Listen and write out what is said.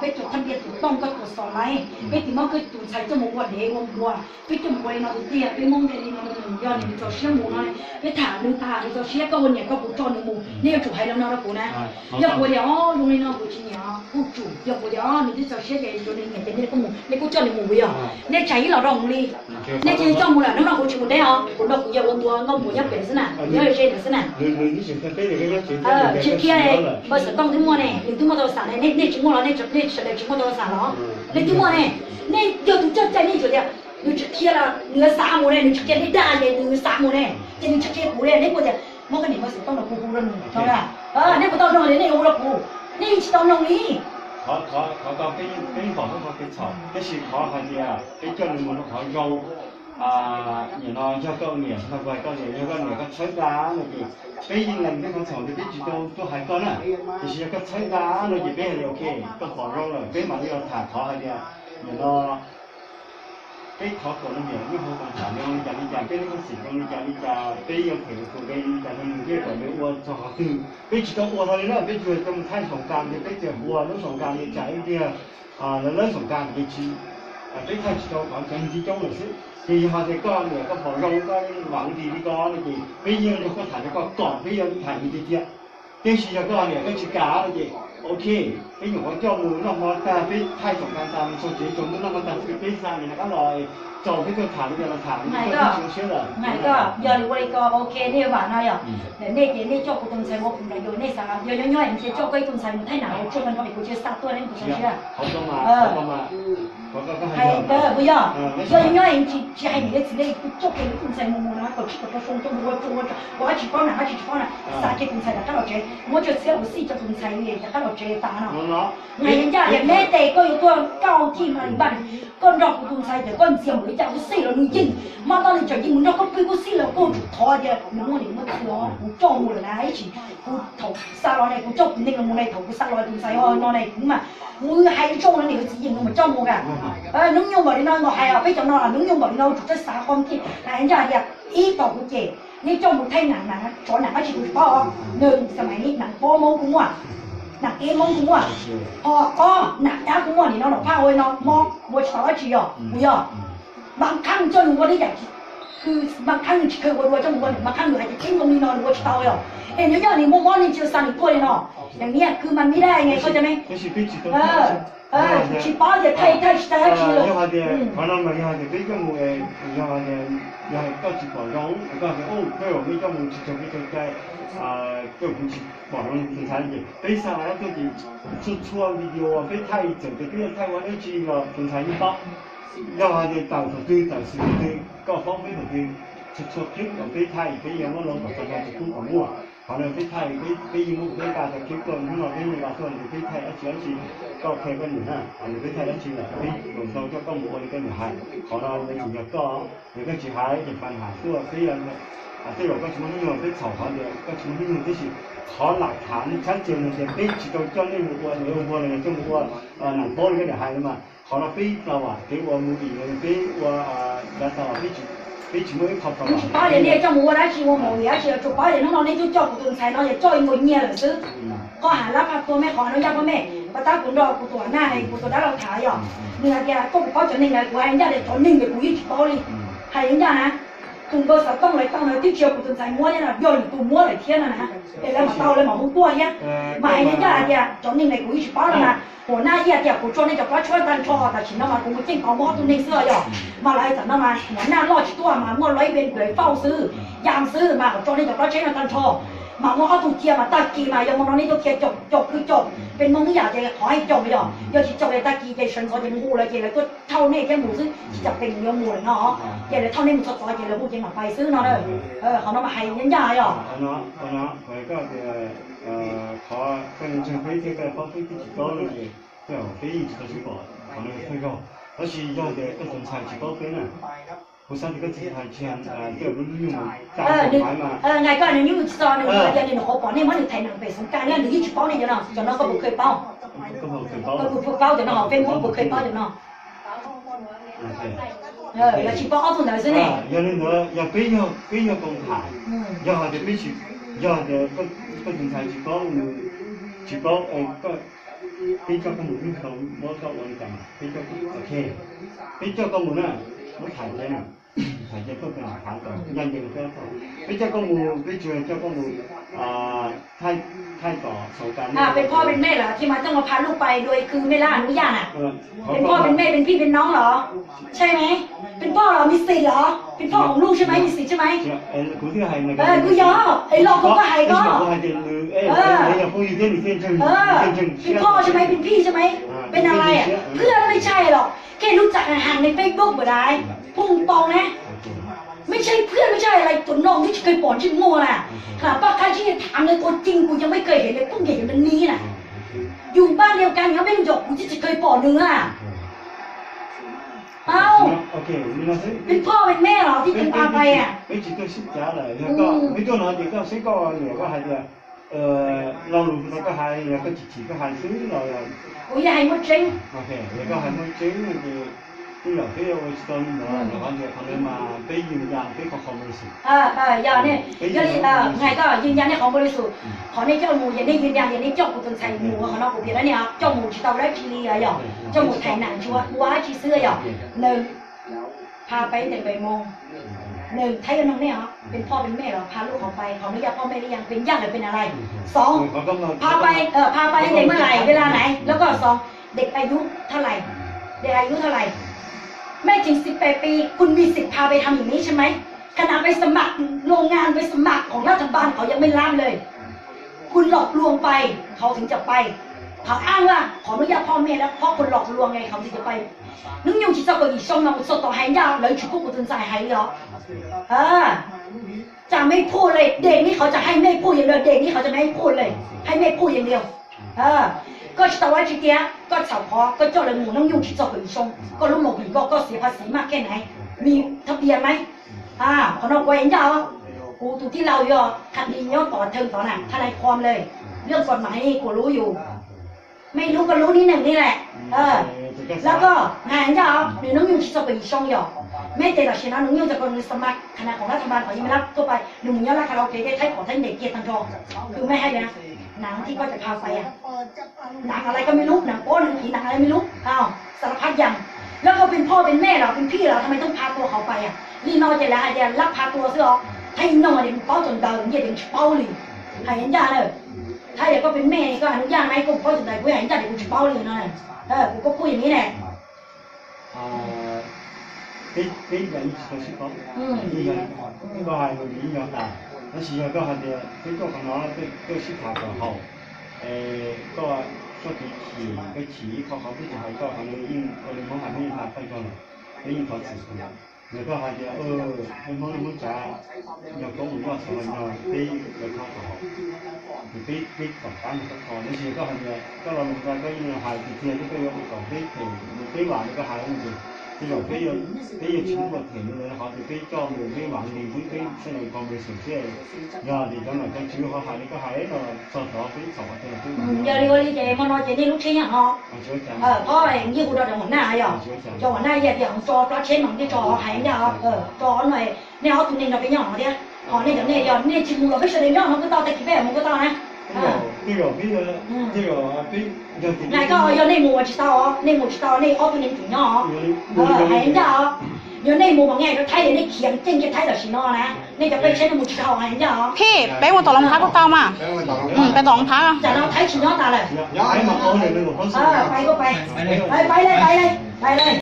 被做特别主动个做上来，被地方个做菜这么我来我过，被这么过那个点，被蒙的那个要你做些么呢？被谈你做些个我年个不找你么？你要做还能那个过呢？要过了哦，用你那过去呀，不做要过了哦，你就做些个做你年的那个么？你不叫你么呀？你菜老让你，你就叫么了？你那过去么的啊？我那不要我不要本身呐，要有些本身呐。今天不是当天么呢？你他妈到啥呢？你怎么了？你吃的怎么到啥了？你怎么呢？你要都叫在你觉得，你吃天了，你啥么呢？你吃天你大的，你啥么呢？你吃天不呢？你不的，我跟你们是当了姑姑了，懂吧？你不当弄的，你有了姑，你去当弄的。เขาก็เป็นบอกว่าเขาเป็นสอบก็คือเขาเขาเนี่ยเป็นเจ้าหนุ่มเขาเราอย่างน้อยเจ้าก็เนี่ยทำไว้ก็เนี่ยเจ้าก็เนี่ยก็ใช้ร้านเลยเป็นยังไงเป็นของสองเป็นจีโต้ตัวหายก่อนน่ะแต่เชียก็ใช้ร้านเลยเป็นอะไรโอเคก็ขอร้องเลยเป็นมาที่เราถามเขาเนี่ยอย่างน้อยเป็นเขาคนละเนี่ยไม่เขาคนถามเนี่ยอย่างนี้อย่างเป็นคนสิ่งอย่างนี้อย่างนี้จะเป็นยังไงคนเป็นอย่างนี้เรื่องของไม่อ้วนจะเขาคือเป็นจีโต้อ้วนอะไรเนี่ยเป็นช่วยตรงท่านสงการเนี่ยเป็นเจ้าหัวแล้วสงการเนี่ยจ่ายเนี่ยแล้วเรื่องสงการเป็นชีเป็นท่านจีโต้ของจังจีโต้เลยสิthì họ sẽ có nữa có bỏ rong có vắng gì đi có là gì bây giờ nó có thành có cọp bây giờ thành như thế kia cái gì cho có nữa cái chỉ cá là gì ok cái những con cho mùi nó mà ta phải thay tổng can tam số chế chúng nó mà ta phải sang này nó rồi cho cái cơ thẳng bây giờ là thẳng này có giờ thì quay có ok nè bạn ơi à nè cho cô tuần sai một là rồi nè sao giờ nhỏ em sẽ cho cái tuần sai một thế nào cho mình có bị cô chưa start tuổi nên cô chưa không có mà hay cơ bây giờ nhỏ em chỉ hay những cái gì đấy cho cái tuần sai một là có chỉ có phong trong我chỉ có là sao cái tuần sai là các loại chế我就只有四个tuần sai này các loại chế ta nào ngày人家也没得个有多高级嘛，你办con rọc của tuần sai thì con xiêm mới chào xí là nuôi chinh mà tao này chờ chinh muốn nó có cái xí là cô thò đi nếu mà điểm mất nó cho mua là ấy chỉ cô thầu sao nó này cô cho nên là mua này thầu cô sao nó tuần sai thôi nó này cũng mà mua hay cho nó này cái gì mà cho mua cả nướng nhung bảo đi nó ngồi hay à bây giờ nó là nướng nhung bảo đi nó chụp cái xả con kia là anh ra đi ý tao cũng chè nhưng trong một thay nặng chỗ nặng nó chỉ được bao nên สมัยนี้หนังโป้มงcũng àหนักเอ็มมงกูอ่ะก็หนักยากูอ่ะนี่เนาะผ้าโอ้ยเนาะมองวัวชาวจีอ่ะกูอ่ะบางครั้งเจ้าหนูว่าได้แบบคือบางครั้งเคยวัวเจ้าหนูว่าบางครั้งหนูอาจจะทิ้งตรงนี้เนาะวัวชาวอ่ะเห็นเยอะๆนี่มองนี่เจอสั่งตัวเลยเนาะอย่างเนี้ยคือมันไม่ได้ไงเข้าใจไหมชิป้าจะไทยชิตาจีเลยเพราะนั่นมันยังจะเป็นจมูกยังก็จีบร้องก็คือโอ้เพื่อนไม่จมูกจีบไม่จมูกใจก็คุณจีบร้องถึงชั้นยี่ไปสร้างแล้วก็จีช่วงวิดีโอไปถ่าย整个ไต้หวันได้จีก็ถึงชั้นยี่ปั๊บยังจะต่างตัวต่างสิ่งตัวก็ฟ้องไม่ถูกช่วงคลิปกับไปถ่ายไปยังว่าลงกับการจะคุ้มของมั่วพอเราไปถ่ายไปยิงมุกในการจะคลิปก่อนที่เราไม่มีว่าส่วนไปถ่ายอาชีพจีก็แค่กันอยู่นะอันนี้ไปถ่ายอาชีพแหละไปหลงเราก็หมู่อะไรกันอยู่หายของเราในถึงก็หรือก็จีหายจะปัญหาตัวไปยัง这有个什么内容被炒房的，个什么内容这些好หลักฐานชัดเจนเลยไปจี到เจ้าเนี่ยมัวเนี่ยมัวเนี่ยเจ้ามัวหนังโป๊เลยก็เดี๋ยวหายเลยมาขอเราไปเราอ่ะไปว่ามูดีเลยไปว่าแล้วต่อไปจีไม่ขับต่อ八年呢，叫我来จี我冇嘢，จี做八年，我呢就叫不动菜，我也叫一个年了是，เขาหาราคาตัวไม่ขอเราอยากก็ไม่ก็ตาคุณรอกูตัวหน้าให้กูตัวได้เราถ่ายอ่ะเนี่ยแกก็เขาจะเนี่ยกูให้人家เลยตัวนึงเลยกูยิ่ง包เลยให้人家นะคุณก็สัตว์ต้องเลยที่เชียวคุณใจม้วนเนี่ยนะย้อนตัวม้วนเลยเที่ยนนะฮะแล้วมาเตาเลยมาหุ้ตัวเนี่ยมาไอ้เนี่ยเนี่ยจนนี่ในกูยิ่งป้าแล้วนะหัวหน้าเยี่ยเดียวกูจนนี่จะป้าช่วยตันชอแต่ฉินน้ำมันกูมาจิ้งเอาหม้อตัวในเสื้อย่อมาเลยจากน้ำมันหัวหน้ารอดตัวมาเมื่อร้อยเป็นเลยเฝ้าซื้อยามซื้อมาจนนี่จะป้าใช้ตันชอมาว่าเอาถูกเทียมาตากีมาอย่างมันนี่ตัวเทียจบคือจบเป็นมึงที่อยากจะขอให้จบไปหรอยอดที่จบเลยตากีใจฉันขอจะมูเลยเจเลยก็เท่านี้แค่หมูซื้อจะเป็นเนื้อหมูเนาะเจเลยเท่านี้หมูสดๆเจเลยพูดจริงมาไปซื้อเนาะเลยเขาต้องมาให้ยันยาอ่ะเนาะก็ขอเป็นเชิงไปที่ไปฟ้องที่จีบเลยเดี๋ยวไปอีกจะจีบขอเลยไปก็แล้วชียอดเด็กก็สนใจจีบเป็นอ่ะ不像这个其他钱这个用大买嘛ไงก็อันนี้อยู่ซอนนึงเดี๋ยวเขาบอกนี่มันอยู่ไทยหนังไปสงการเนี่ยหรือยี่สิบเป้าเนี่ยเนาะจนเราก็บุกเคยเป้าก็บุกเคยเป้าจนเราเป็นบุกเคยเป้าจนเรา要去包住的是呢要那个要比较公开要好的必须要的个警察去包个 bây giờ có một cái không mới có quan trọng bây giờ ok bây giờ có một nữa mới thải thế nào thải thế không cần thải rồi nhân dân cái thôi bây giờ có một bây giờ cho có một thayต่อสงการเป็นพ่อเป็นแม่เหรอที่มาต้องมาพาลูกไปโดยคือไม่ล่าอนุญาตอ่ะเป็นพ่อเป็นแม่เป็นพี่เป็นน้องเหรอใช่ไหมเป็นพ่อเหรอมีสิทธิ์เหรอเป็นพ่อของลูกใช่ไหมมีสิทธิ์ใช่ไหมกูที่ให้มันกูยอมไอ้เราก็ให้ก็เป็นพ่อใช่ไหมเป็นพี่ใช่ไหมเป็นอะไรอ่ะเพื่อนไม่ใช่หรอกแค่รู้จักห่างในเฟซบุ๊กบ่ได้พุ่งตรงนะไม่ใช่เพื่อนไม่ใช่อะไรตัวน้องที่เคยปอนชิ้นโง่น่ะขนาดป้าใครที่จะถามเลยตัวจริงกูยังไม่เคยเห็นเลยเพิ่งเห็นมันนี้น่ะอยู่บ้านเดียวกันยังไม่รู้จักกูที่จะเคยปอนเนื้อเอาเป็นพ่อเป็นแม่เหรอที่คุณพาไปอ่ะไม่จิตก็สิจ้าเลยแล้วก็ไม่ตัวน้อยเด็กก็ซื้อก็เนี่ยก็ให้เนี่ยเรารู้เราก็ให้แล้วก็จิตก็ให้ซื้อเรากูอยากให้หมดจริงโอเคแล้วก็ให้หมดจริงที่เราที่เราตอนนี้เนาะเราก็เนี่ยเขาเลยมาไปยืนยันไปขอความบริสุทธิ์อย่าเนี่ยไงก็ยืนยันในของบริสุทธิ์ขอในเจ้าหมูอย่าได้ยืนยันอย่าได้เจ้ากูต้องใส่หมูของเรากูเพียงแล้วเนี่ยเจ้าหมูที่เราได้ทีเรียอย่างเจ้าหมูไทยหนังชัวว้าชีเสื้ออย่างหนึ่งพาไปแต่ใบโมงหนึ่งไทยกับน้องเนี่ยเป็นพ่อเป็นแม่เหรอพาลูกของไปขออนุญาตพ่อแม่หรือยังเป็นญาติหรือเป็นอะไรสองพาไปเด็กเมื่อไหร่เวลาไหนแล้วก็สองเด็กอายุเท่าไหร่เด็กอายุเท่าไหร่ไม่ถึง18 ปีคุณมีสิทธิ์พาไปทำอย่างนี้ใช่ไหมขณะไปสมัครโรงงานไปสมัครของรัฐบาลเขายังไม่รับเลยคุณหลอกลวงไปเขาถึงจะไปเขาอ้างว่าขออนุญาตพ่อแม่แล้วเพราะคนหลอกลวงไงเขาถึงจะไปนึกยังคิดจะไปอีกช่องนึงสดต่อให้ยากเลยชุกกูถึงใจให้เหรอจะไม่พูดเลยเด็กนี่เขาจะให้ไม่พูดอย่างเดียวเด็กนี่เขาจะไม่ให้พูดเลยให้ไม่พูดอย่างเดียวก็แต่ว่าทีเดียวก็ชาวพอก็เจ้าเลยหมูน้องยุ่งที่จะไปชงก็รู้หมดก็เสียภาษีมากแค่ไหนมีทะเบียนไหมขอนอกเว้นยาวกูถูกที่เราย่อคดีย่อต่อเทิงต่อหนังทนายความเลยเรื่องกฎหมายนี่กูรู้อยู่ไม่รู้ก็รู้นิดหนึ่งนี่แหละแล้วก็งานยาวหรือน้องยุ่งที่จะไปชงย่อไม่แต่ละชนะน้องยุ่งจะเป็นสมัครคณะของรัฐบาลเขายังไม่รับตัวไปหนุ่มย่อรักคาราโอเกะได้ไทยขอไทยเด็กเกียรติทางทองคือไม่ให้เลยนะหนังที่ก็จะพาไปหนังอะไรก็ไม่รู้หนังโป๊หนังผีหนังอะไรไม่รู้สารพัดอย่างแล้วก็เป็นพ่อเป็นแม่เหรอเป็นพี่เหรอทำไมต้องพาตัวเขาไปลีนอจะแล้วจะรับพาตัวเสื้อให้นอเดี๋ยวเป้าจนเดินเดี๋ยวเป้าเลยหายยาเลยถ้าเดี๋ยวก็เป็นแม่ก็อนุญาตไหมกูเป้าจนเดินกูหายยาเดี๋ยวกูจะเป้าเลยนะกูก็พูดอย่างนี้แหละcái vậy tôi sẽ có như vậy cái bài của lý do là nó chỉ là cái hành cái câu của nó là cái sự thật của họก็cái chỉเขาที่จะให้ก็เขาเลยยิ่งเขาเลยมองหาไม่หาไปก่อนเลยยิ่งเขาสื่อสารแล้วก็หาเดียวให้มองมันจะอย่างก็เหมือนว่าสมัยนั้นไปเลยเขาเขาไปก่อนการมันก่อนนี่ก็หาเดียวก็เราลงกันก็ยิ่งหายทีเดียวก็ไปเอาก่อนไปถึงไปหวานก็หายจริงbây giờ cái chứng vật thì như họ thì cái cho người cái bản thì cái này còn về sửa xe giờ thì trong này cái chữ họ hại cái hại là sau đó cái sổ thì là cái giờ đi qua đi chạy mà nói chạy đi lúc chơi nhá họ có như của đội đồng nào rồi cho bọn này giờ thì họ cho chế bằng cái trò hại giờ trò này nếu họ tụi mình là cái nhỏ đi họ này này giờ này chỉ mua cái xe đấy nó cứ to tay cái một cái to này cái rồi này có giờ này mua chỉ to này mua chỉ to này họ tụi mình chủ nhỏ hại giờ giờ này mua bằng ngày nó thay này khiển trên cái thay là chỉ nó nè nàyจะไปใช้หมูchỉ to hại giờ พี่ไปหมดต่อรองเท้าพวกเตามาไปต่อรองเท้าจะเราthay chỉ nó taเลยย้ายมาเอาเลยไม่หมดเขาไปก็ไปเลย